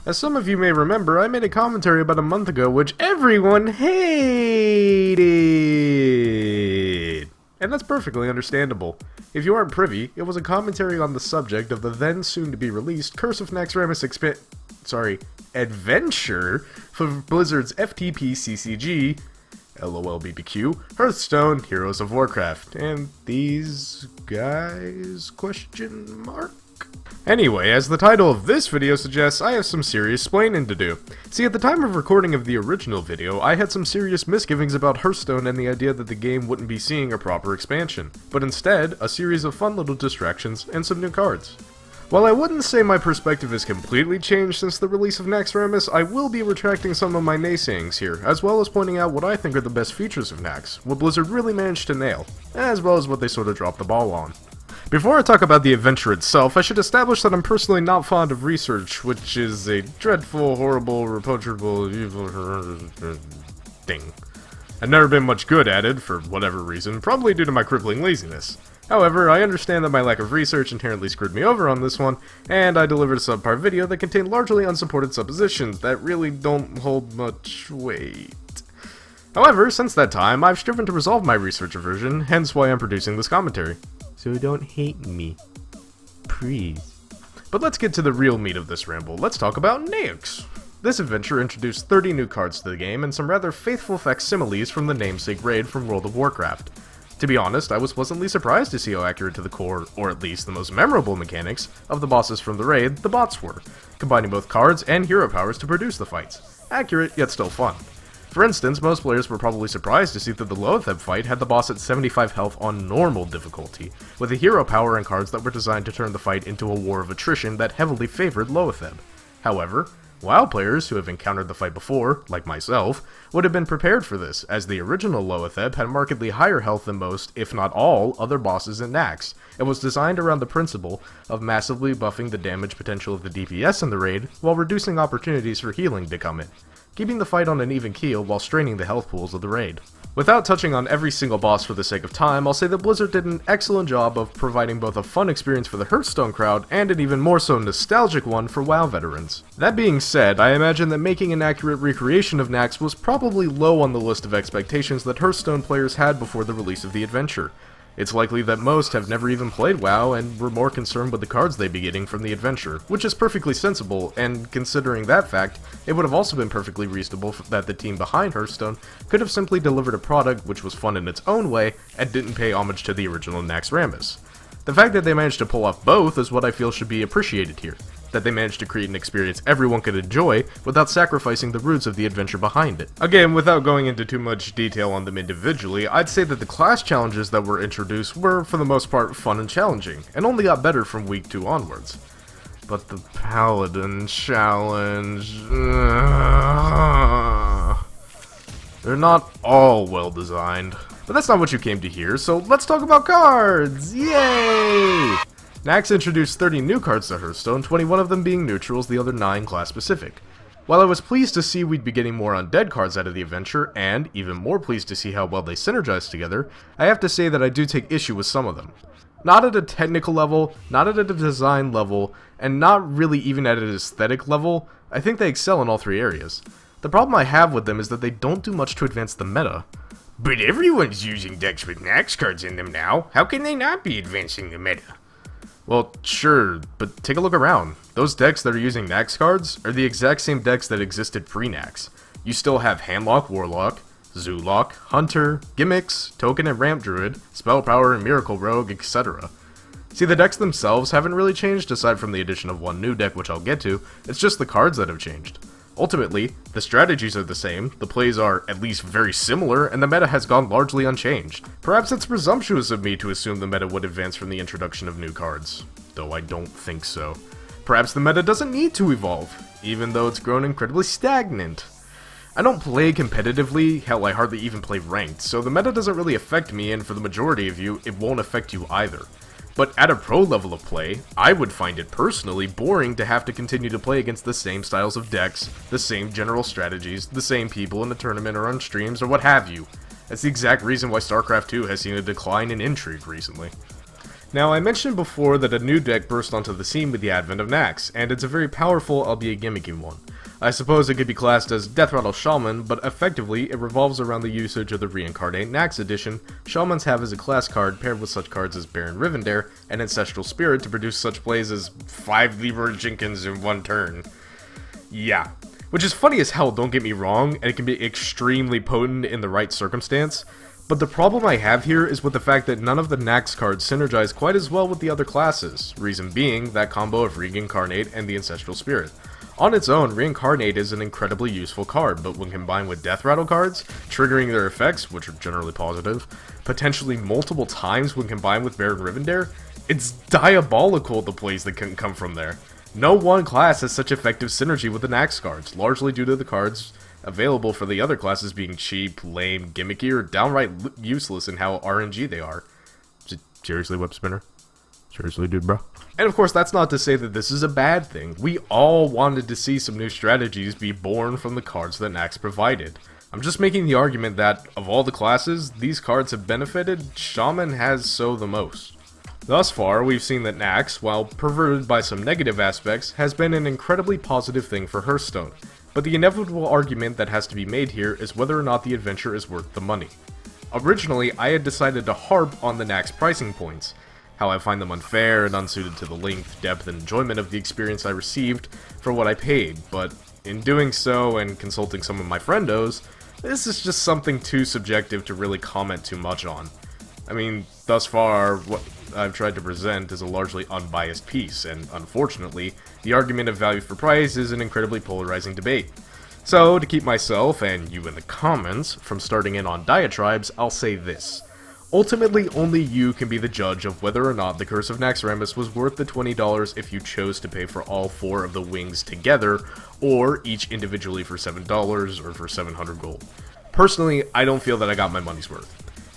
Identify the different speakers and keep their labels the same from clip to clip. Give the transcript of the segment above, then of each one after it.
Speaker 1: As some of you may remember, I made a commentary about a month ago which everyone hated! And that's perfectly understandable. If you aren't privy, it was a commentary on the subject of the then soon-to-be-released Curse of Naxxramas Adventure for Blizzard's FTP CCG, LOL BBQ, Hearthstone, Heroes of Warcraft, and these guys, question mark? Anyway, as the title of this video suggests, I have some serious splaining to do. See, at the time of recording of the original video, I had some serious misgivings about Hearthstone and the idea that the game wouldn't be seeing a proper expansion, but instead, a series of fun little distractions and some new cards. While I wouldn't say my perspective has completely changed since the release of Naxxramas, I will be retracting some of my naysayings here, as well as pointing out what I think are the best features of Naxx, what Blizzard really managed to nail, as well as what they sort of dropped the ball on. Before I talk about the adventure itself, I should establish that I'm personally not fond of research, which is a dreadful, horrible, reproachable, evil thing. I've never been much good at it, for whatever reason, probably due to my crippling laziness. However, I understand that my lack of research inherently screwed me over on this one, and I delivered a subpar video that contained largely unsupported suppositions that really don't hold much weight. However, since that time, I've striven to resolve my research aversion, hence why I'm producing this commentary. So don't hate me. Please. But let's get to the real meat of this ramble. Let's talk about Naxx. This adventure introduced 30 new cards to the game and some rather faithful facsimiles from the namesake raid from World of Warcraft. To be honest, I was pleasantly surprised to see how accurate to the core, or at least the most memorable mechanics, of the bosses from the raid, the bots were, combining both cards and hero powers to produce the fights. Accurate, yet still fun. For instance, most players were probably surprised to see that the Loatheb fight had the boss at 75 health on normal difficulty, with a hero power and cards that were designed to turn the fight into a war of attrition that heavily favored Loatheb. However, WoW players who have encountered the fight before, like myself, would have been prepared for this, as the original Loatheb had markedly higher health than most, if not all, other bosses in Naxx, and was designed around the principle of massively buffing the damage potential of the DPS in the raid, while reducing opportunities for healing to come in, keeping the fight on an even keel while straining the health pools of the raid. Without touching on every single boss for the sake of time, I'll say that Blizzard did an excellent job of providing both a fun experience for the Hearthstone crowd and an even more so nostalgic one for WoW veterans. That being said, I imagine that making an accurate recreation of Naxx was probably low on the list of expectations that Hearthstone players had before the release of the adventure. It's likely that most have never even played WoW and were more concerned with the cards they'd be getting from the adventure, which is perfectly sensible, and considering that fact, it would have also been perfectly reasonable that the team behind Hearthstone could have simply delivered a product which was fun in its own way and didn't pay homage to the original Naxxramas. The fact that they managed to pull off both is what I feel should be appreciated here, that they managed to create an experience everyone could enjoy without sacrificing the roots of the adventure behind it. Again, without going into too much detail on them individually, I'd say that the class challenges that were introduced were, for the most part, fun and challenging, and only got better from week 2 onwards. But the Paladin challenge... they're not all well designed. But that's not what you came to hear, so let's talk about cards! Yay! Naxx introduced 30 new cards to Hearthstone, 21 of them being neutrals, the other 9 class-specific. While I was pleased to see we'd be getting more undead cards out of the adventure, and even more pleased to see how well they synergize together, I have to say that I do take issue with some of them. Not at a technical level, not at a design level, and not really even at an aesthetic level. I think they excel in all 3 areas. The problem I have with them is that they don't do much to advance the meta.
Speaker 2: But everyone's using decks with Naxx cards in them now. How can they not be advancing the meta?
Speaker 1: Well, sure, but take a look around. Those decks that are using Naxx cards are the exact same decks that existed pre-Naxx. You still have Handlock Warlock, Zoolock, Hunter, Gimmicks, Token and Ramp Druid, Spell Power and Miracle Rogue, etc. See, the decks themselves haven't really changed aside from the addition of one new deck, which I'll get to. It's just the cards that have changed. Ultimately, the strategies are the same, the plays are at least very similar, and the meta has gone largely unchanged. Perhaps it's presumptuous of me to assume the meta would advance from the introduction of new cards, though I don't think so. Perhaps the meta doesn't need to evolve, even though it's grown incredibly stagnant. I don't play competitively, hell I hardly even play ranked, so the meta doesn't really affect me, and for the majority of you, it won't affect you either. But at a pro level of play, I would find it personally boring to have to continue to play against the same styles of decks, the same general strategies, the same people in a tournament or on streams or what have you. That's the exact reason why StarCraft 2 has seen a decline in intrigue recently. Now, I mentioned before that a new deck burst onto the scene with the advent of Naxx, and it's a very powerful, albeit gimmicky one. I suppose it could be classed as Death Rattle Shaman, but effectively it revolves around the usage of the Reincarnate Naxx edition Shamans have as a class card paired with such cards as Baron Rivendare and Ancestral Spirit to produce such plays as 5 Leroy Jenkins in 1 turn. Yeah. Which is funny as hell, don't get me wrong, and it can be extremely potent in the right circumstance. But the problem I have here is with the fact that none of the Naxx cards synergize quite as well with the other classes, reason being that combo of Reincarnate and the Ancestral Spirit. On its own, Reincarnate is an incredibly useful card, but when combined with Death Rattle cards, triggering their effects, which are generally positive, potentially multiple times when combined with Baron Rivendare, it's diabolical the plays that can come from there. No one class has such effective synergy with the Naxx cards, largely due to the cards available for the other classes being cheap, lame, gimmicky, or downright useless in how RNG they are. Seriously, Web Spinner? Seriously, dude, bro? And of course, that's not to say that this is a bad thing. We all wanted to see some new strategies be born from the cards that Naxx provided. I'm just making the argument that, of all the classes these cards have benefited, Shaman has so the most. Thus far, we've seen that Naxx, while perverted by some negative aspects, has been an incredibly positive thing for Hearthstone. But the inevitable argument that has to be made here is whether or not the adventure is worth the money. Originally, I had decided to harp on the Naxx pricing points, how I find them unfair and unsuited to the length, depth, and enjoyment of the experience I received for what I paid, but in doing so and consulting some of my friendos, this is just something too subjective to really comment too much on. I mean, thus far, what I've tried to present is a largely unbiased piece, and unfortunately, the argument of value for price is an incredibly polarizing debate. So, to keep myself, and you in the comments, from starting in on diatribes, I'll say this. Ultimately, only you can be the judge of whether or not the Curse of Naxxramas was worth the $20 if you chose to pay for all 4 of the wings together, or each individually for $7 or for 700 gold. Personally, I don't feel that I got my money's worth.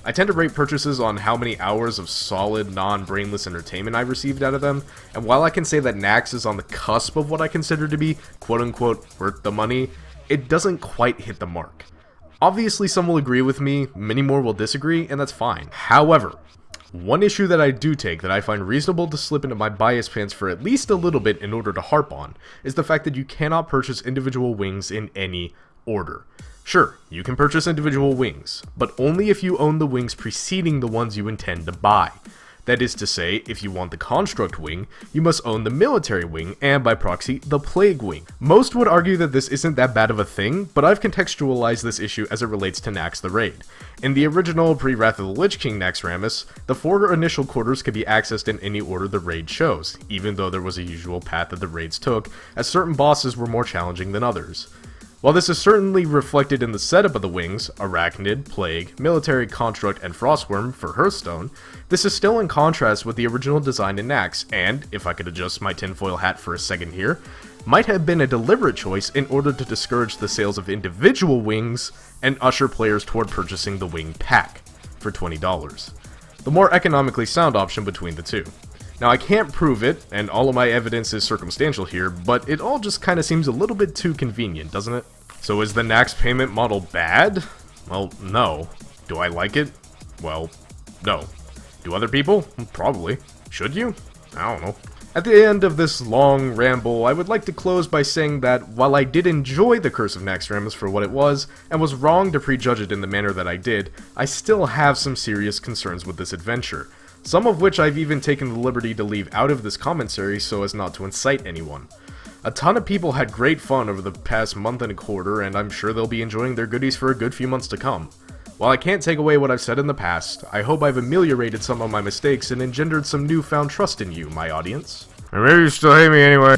Speaker 1: I tend to rate purchases on how many hours of solid, non-brainless entertainment I received out of them, and while I can say that Naxx is on the cusp of what I consider to be quote-unquote worth the money, it doesn't quite hit the mark. Obviously some will agree with me, many more will disagree, and that's fine. However, one issue that I do take that I find reasonable to slip into my bias pants for at least a little bit in order to harp on, is the fact that you cannot purchase individual wings in any order. Sure, you can purchase individual wings, but only if you own the wings preceding the ones you intend to buy. That is to say, if you want the Construct wing, you must own the Military wing, and by proxy, the Plague wing. Most would argue that this isn't that bad of a thing, but I've contextualized this issue as it relates to Naxx the Raid. In the original pre-Wrath of the Lich King Naxxramas, the 4 initial quarters could be accessed in any order the raid chose, even though there was a usual path that the raids took, as certain bosses were more challenging than others. While this is certainly reflected in the setup of the wings, Arachnid, Plague, Military, Construct, and Frostworm for Hearthstone, this is still in contrast with the original design in Naxx, and, if I could adjust my tinfoil hat for a second here, might have been a deliberate choice in order to discourage the sales of individual wings and usher players toward purchasing the wing pack for $20. The more economically sound option between the two. Now I can't prove it, and all of my evidence is circumstantial here, but it all just kinda seems a little bit too convenient, doesn't it? So is the Naxx payment model bad? Well, no. Do I like it? Well, no. Do other people? Probably. Should you? I don't know. At the end of this long ramble, I would like to close by saying that while I did enjoy the Curse of Naxxramas for what it was, and was wrong to prejudge it in the manner that I did, I still have some serious concerns with this adventure. Some of which I've even taken the liberty to leave out of this commentary so as not to incite anyone. A ton of people had great fun over the past month and a quarter, and I'm sure they'll be enjoying their goodies for a good few months to come. While I can't take away what I've said in the past, I hope I've ameliorated some of my mistakes and engendered some newfound trust in you, my audience. Or maybe you still hate me anyway.